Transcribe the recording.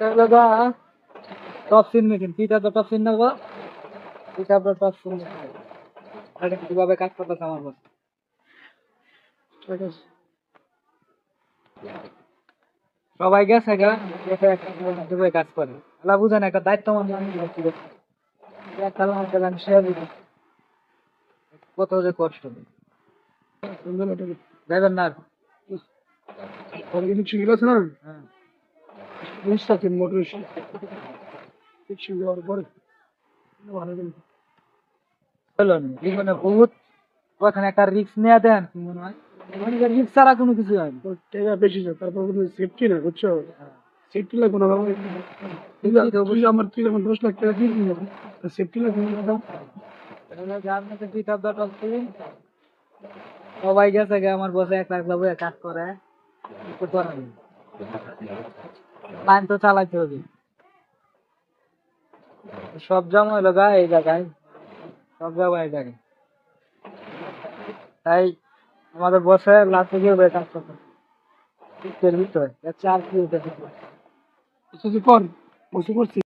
তাহলে গা top scene machine কিটা তো টপ সিন না গো এটা আপনার টপ সিন এটা কিভাবে কাজ করতেছে আমার বস ঠিক আছে সবাই গেছে গা এটা কিভাবে কাজ করে আলা বুঝেন একটা দায়িত্ব মানে একটা লাল কালার শেয়ার দিতে কত যে কষ্ট যাবেন না আর? অর্গানিক শিখিল আছে না হ্যাঁ ইনস্টাতে মোটর শিখিল পরে ভালো কিন্তু হলো না জীবনে বহুত ওখানে একটা রিস্ক নিয়ে দেন কি মনে হয় রিস্ক ছাড়া কোনো কিছু হয় না টাকা বেশি যায় তারপর কোনো সেফটি না বুঝছো সেফটি লাগবে না বাবা তুই আমার 10 লাখ টাকা দিয়ে দিবি সেফটি লাগবে না সবাই গেছে গে আমার বসে 1 লাখ বয়ে কাজ করে কিছু করার নেই। লাইন তো চালাইতে হবে সব জমা হইলো গা এই জায়গায় সব জমা এই জায়গায় তাই আমাদের বসে লাস্টে গিয়ে কাজ করতে ভিতরে চার কি হইতেছে কর বসে করছি